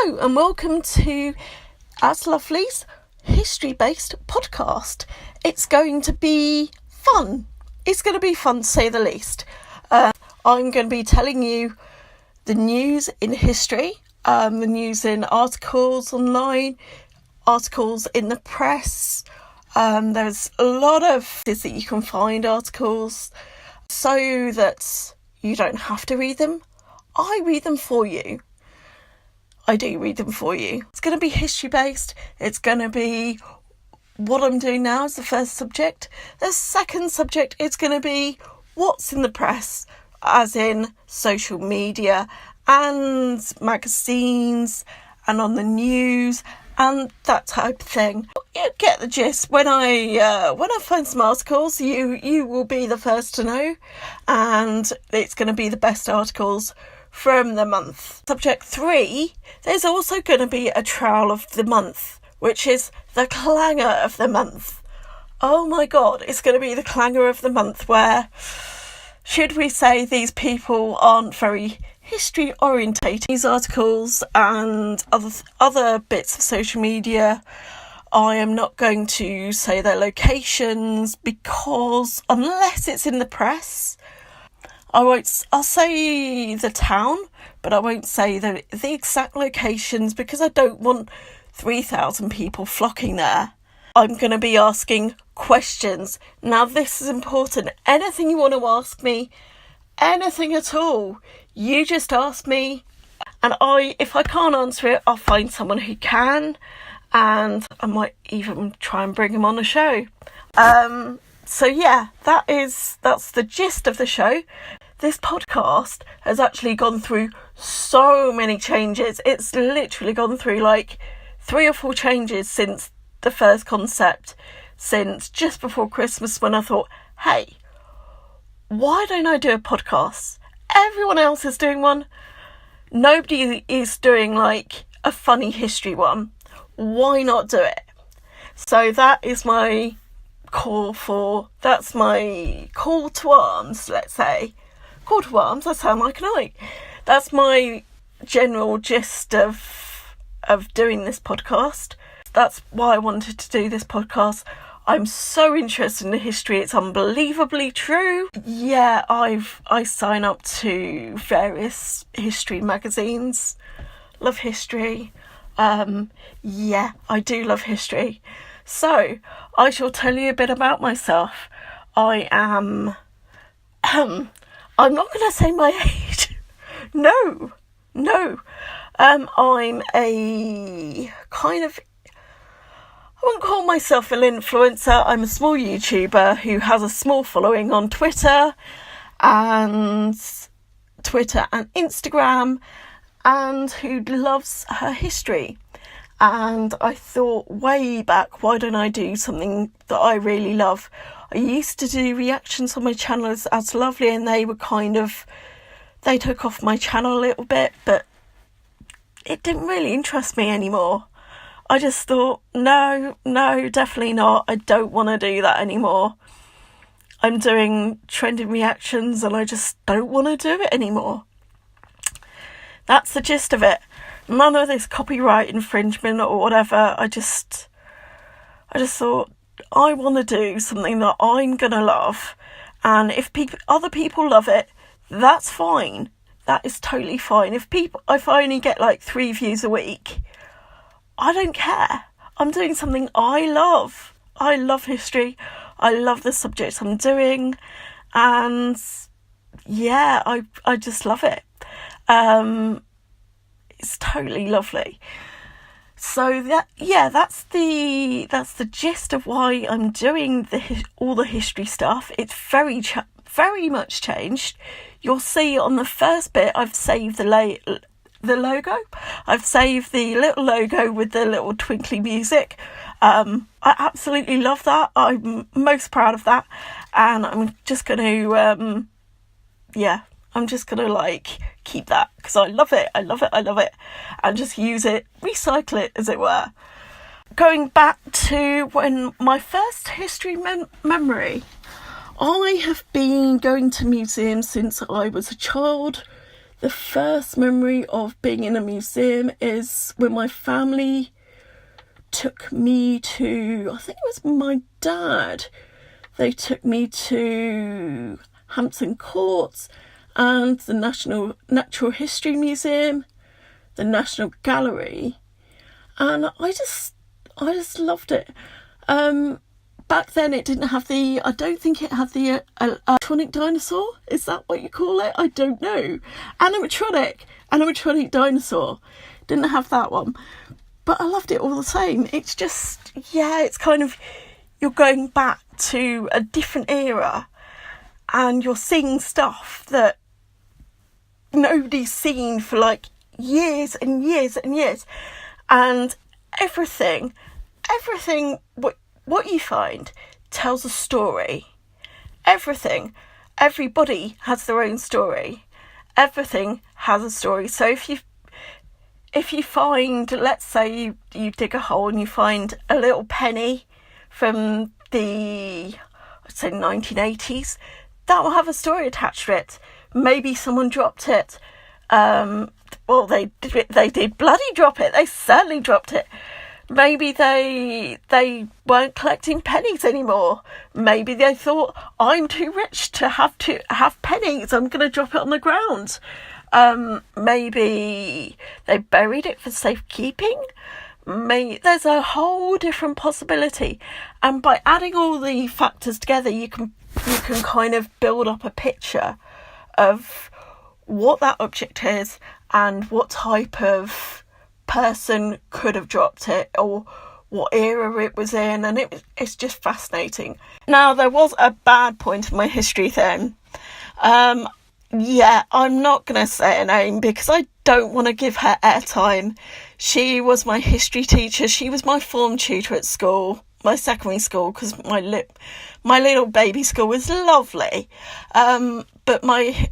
Hello and welcome to As Lovely's history-based podcast. It's going to be fun. It's going to be fun to say the least. I'm going to be telling you the news in history, the news in articles online, articles in the press. There's a lot of ways that you can find articles so that you don't have to read them. I read them for you. I do read them for you. It's going to be history based. It's going to be what I'm doing now as the first subject. The second subject is going to be what's in the press, as in social media and magazines and on the news and that type of thing. You get the gist. When I find some articles, you will be the first to know, and it's going to be the best articles from the month. Subject 3, there's also going to be a trowel of the month, which is the clanger of the month. Oh my god, it's going to be the clanger of the month, where, should we say, these people aren't very history orientated. These articles and other bits of social media, I am not going to say their locations, because unless it's in the press, I'll say the town, but I won't say the exact locations, because I don't want 3,000 people flocking there. I'm going to be asking questions. Now, this is important. Anything you want to ask me, anything at all, you just ask me, and if I can't answer it, I'll find someone who can, and I might even try and bring him on the show. So yeah, that's the gist of the show. This podcast has actually gone through so many changes. It's literally gone through like 3 or 4 changes since the first concept, since just before Christmas, when I thought, hey, why don't I do a podcast? Everyone else is doing one. Nobody is doing like a funny history one. Why not do it? So that is my call to arms, let's say. Call to arms, I sound like an ike. That's my general gist of doing this podcast. That's why I wanted to do this podcast. I'm so interested in the history, it's unbelievably true. Yeah, I sign up to various history magazines. Love history. Yeah, I do love history. So, I shall tell you a bit about myself. I am... I'm not going to say my age. No. I'm a kind of... I wouldn't call myself an influencer. I'm a small YouTuber who has a small following on Twitter and Instagram, and who loves her history. And I thought way back, why don't I do something that I really love? I used to do reactions on my channel as Lovely, and they took off my channel a little bit, but it didn't really interest me anymore. I just thought, no, definitely not. I don't want to do that anymore. I'm doing trending reactions and I just don't want to do it anymore. That's the gist of it. None of this copyright infringement or whatever. I just thought, I want to do something that I'm going to love. And if other people love it, that's fine. That is totally fine. If I only get like 3 views a week, I don't care. I'm doing something I love. I love history. I love the subjects I'm doing. And yeah, I just love it. It's totally lovely. So that's the gist of why I'm doing all the history stuff. It's very much changed. You'll see on the first bit, I've saved the logo. I've saved the little logo with the little twinkly music. I absolutely love that. I'm most proud of that, and I'm just going to I'm just going to like keep that, because I love it, and just use it, recycle it, as it were. Going back to when my first history memory, I have been going to museums since I was a child. The first memory of being in a museum is when my family took me to, I think it was my dad, they took me to Hampton Court and the National Natural History Museum, the National Gallery, and I just loved it. Back then it didn't have I don't think it had the animatronic dinosaur. Is that what you call it? I don't know. Animatronic dinosaur. Didn't have that one. But I loved it all the same. It's just, it's kind of, you're going back to a different era and you're seeing stuff that nobody's seen for like years and years and years. And everything, what you find tells a story. Everybody has their own story. Everything has a story. So if you find, let's say you dig a hole and you find a little penny from the, I'd say 1980s, that will have a story attached to it. Maybe someone dropped it. Well, they did bloody drop it. They certainly dropped it. Maybe they weren't collecting pennies anymore. Maybe they thought, I'm too rich to have pennies. I'm going to drop it on the ground. Maybe they buried it for safekeeping. There's a whole different possibility. And by adding all the factors together, you can kind of build up a picture of what that object is and what type of person could have dropped it or what era it was in, and it's just fascinating. Now, there was a bad point in my history then. I'm not going to say her name because I don't want to give her airtime. She was my history teacher. She was my form tutor at school, my secondary school, because my little baby school was lovely. But my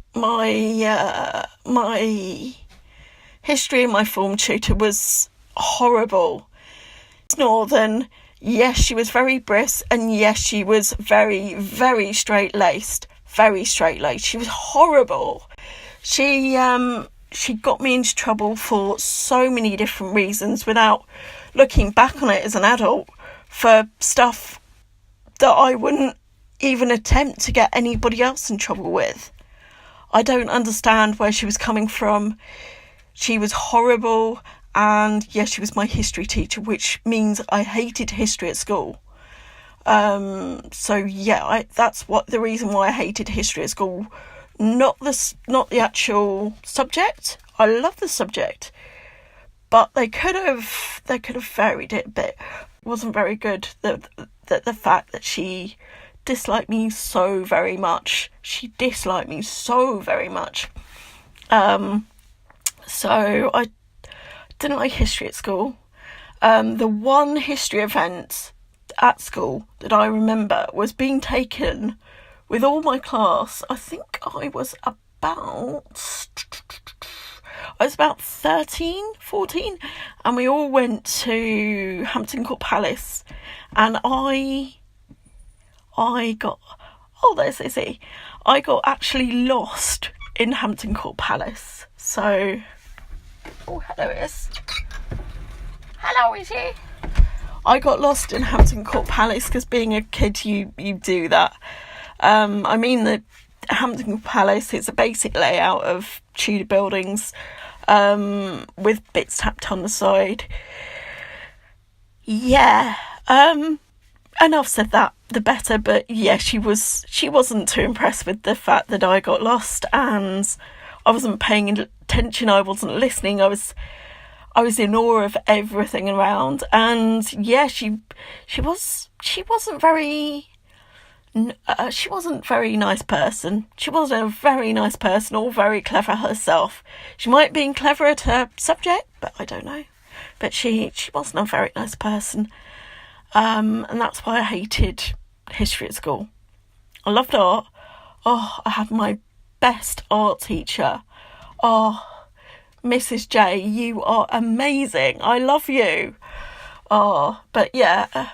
history and my form tutor was horrible. Northern, yes, she was very brisk, and yes, she was very, very straight-laced. She was horrible. She got me into trouble for so many different reasons without looking back on it as an adult, for stuff that I wouldn't even attempt to get anybody else in trouble with. I don't understand where she was coming from. She was horrible, and yes, she was my history teacher, which means I hated history at school. That's the reason why I hated history at school. Not the actual subject. I love the subject, but they could have varied it a bit. It wasn't very good. The fact that she disliked me so very much. So I didn't like history at school. The one history event at school that I remember was being taken with all my class. I think I was about 13, 14, and we all went to Hampton Court Palace, and I got actually lost in Hampton Court Palace. So, hello Izzy. I got lost in Hampton Court Palace because being a kid, you do that. The Hampton Court Palace is a basic layout of Tudor buildings, with bits tapped on the side. Yeah. Enough said that, the better. But yeah, she wasn't too impressed with the fact that I got lost and I wasn't paying attention. I wasn't listening. I was in awe of everything around, and yeah, she wasn't very nice person. She wasn't a very nice person or very clever herself. She might have been clever at her subject, but I don't know. But she wasn't a very nice person, and that's why I hated history at school. I loved art. I had my best art teacher. Mrs. J, you are amazing. I love you. But yeah,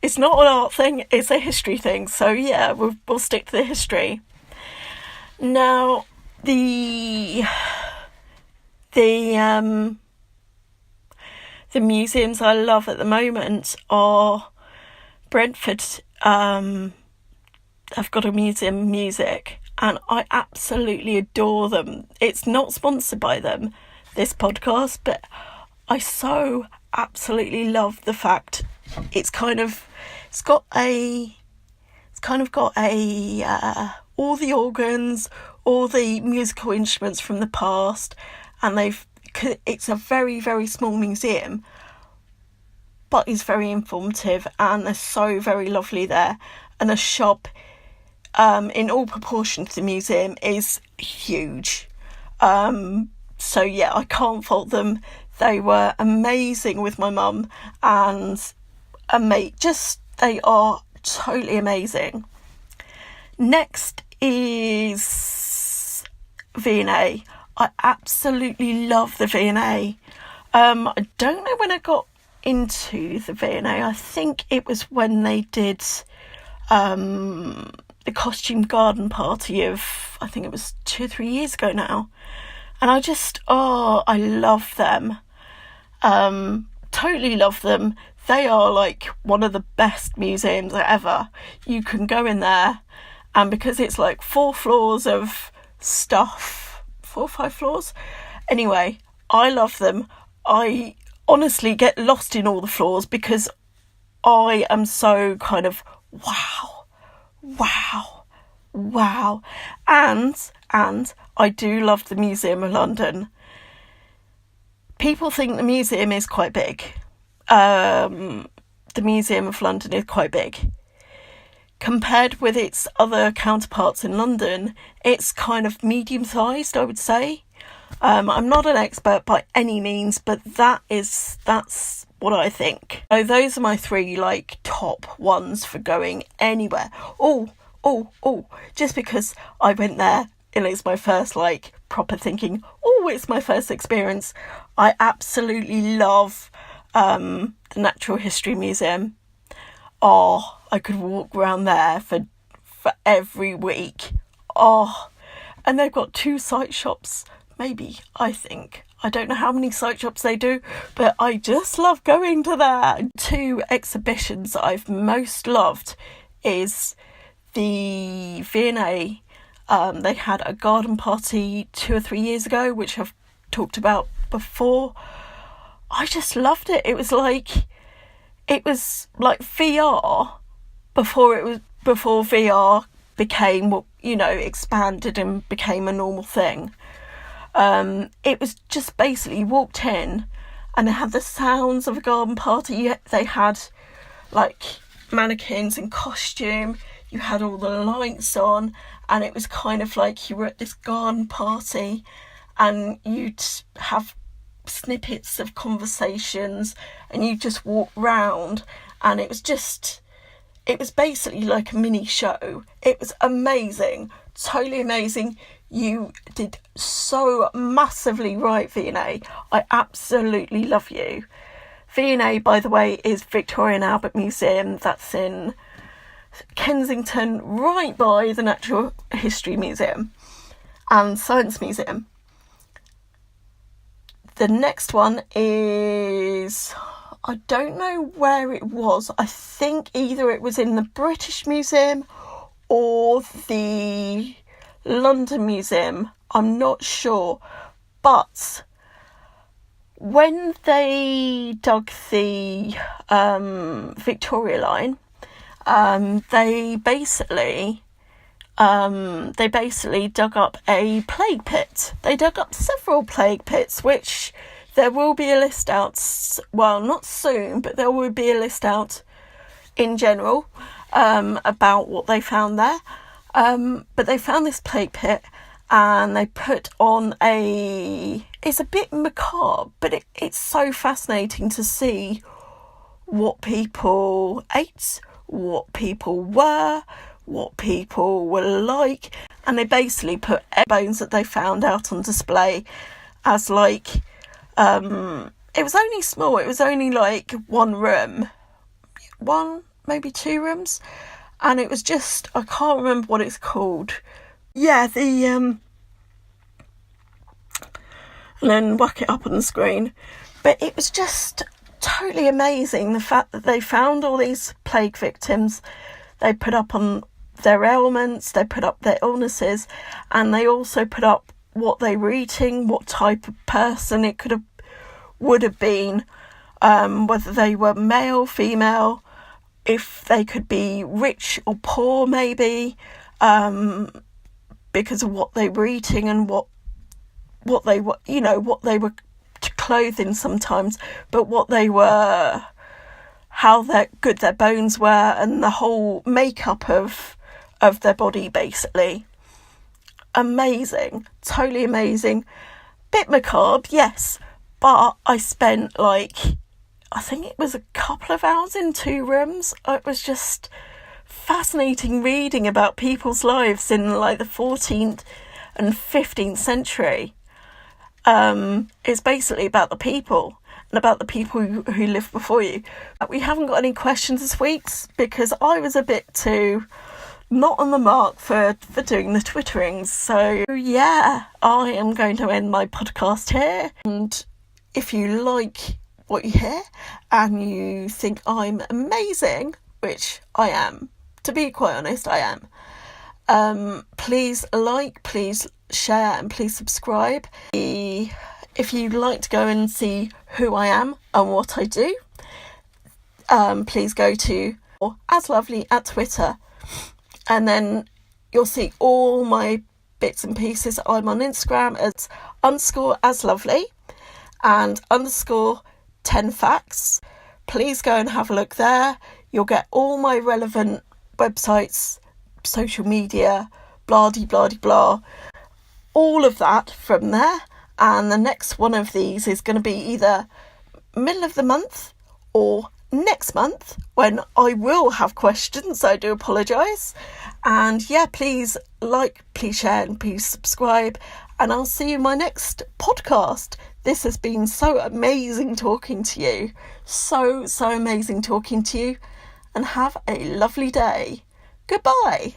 it's not an art thing, it's a history thing. So yeah, we'll stick to the history. Now, the The museums I love at the moment are Brentford. I've got a museum of music, and I absolutely adore them. It's not sponsored by them, this podcast, but I so absolutely love the fact it's kind of got all the organs, all the musical instruments from the past, and it's a very, very small museum, but it's very informative, and they're so very lovely there. And the shop, in all proportion to the museum, is huge. So yeah, I can't fault them. They were amazing with my mum, and they are totally amazing. Next is V&A. I absolutely love the V&A. I don't know when I got into the V&A. I think it was when they did the costume garden party I think it was 2 or 3 years ago now. And I love them. Totally love them. They are like one of the best museums ever. You can go in there, and because it's like 4 floors of stuff, 4 or 5 floors. Anyway, I love them. I honestly get lost in all the floors because I am so kind of wow. And I do love the Museum of London. People think the museum is quite big. The Museum of London is quite big. Compared with its other counterparts in London, it's kind of medium-sized, I would say. I'm not an expert by any means, but that's what I think. So those are my 3 like top ones for going anywhere. Just because I went there and it's my first like proper thinking, it's my first experience. I absolutely love the Natural History Museum. I could walk around there for every week. And they've got 2 site shops, maybe, I think. I don't know how many site shops they do, but I just love going to that. 2 exhibitions that I've most loved is the V&A. They had a garden party 2 or 3 years ago, which I've talked about before. I just loved it. It was like VR before VR became, expanded and became a normal thing. It was just basically you walked in and they had the sounds of a garden party. They had like mannequins in costume. You had all the lights on, and it was kind of like you were at this garden party, and you'd have snippets of conversations, and you just walk round, and it was basically like a mini show. It was amazing, totally amazing. You did so massively right, V&A. I absolutely love you. V&A, by the way, is Victoria and Albert Museum. That's in Kensington, right by the Natural History Museum and Science Museum. The next one is, I don't know where it was. I think either it was in the British Museum or the London Museum. I'm not sure. But when they dug the Victoria Line, they basically dug up a plague pit. They dug up several plague pits, which there will be a list out, well, not soon, but there will be a list out in general about what they found there. But they found this plague pit, and they put on it's a bit macabre, but it's so fascinating to see what people ate, what people were like, and they basically put bones that they found out on display as like, it was only small, it was only like 1 room, maybe 2 rooms, and it was just, I can't remember what it's called. Yeah, and then whack it up on the screen. But it was just totally amazing, the fact that they found all these plague victims. They put up on their ailments, they put up their illnesses, and they also put up what they were eating, what type of person it would have been, whether they were male, female, if they could be rich or poor, maybe, because of what they were eating and what they were, what they were clothing sometimes, but what they were, how good their bones were, and the whole makeup of their body, basically. Amazing, totally amazing. Bit macabre, yes, but I spent I think it was a couple of hours in 2 rooms. It was just fascinating reading about people's lives in the 14th and 15th century. It's basically about the people and about the people who lived before you. We haven't got any questions this week because I was a bit too not on the mark for doing the twitterings. So yeah, I am going to end my podcast here. And if you like what you hear and you think I'm amazing, which I am, to be quite honest, I am, please please share, and please subscribe. If you'd like to go and see who I am and what I do, please go to aslovely at Twitter, and then you'll see all my bits and pieces. I'm on Instagram as _aslovely and _10facts. Please go and have a look there. You'll get all my relevant websites, social media, blah-de-blah-de-blah, all of that from there. And the next one of these is going to be either middle of the month or next month, when I will have questions. I do apologise. And yeah, please please share, and please subscribe, and I'll see you in my next podcast. This has been so amazing talking to you. So amazing talking to you, and have a lovely day. Goodbye.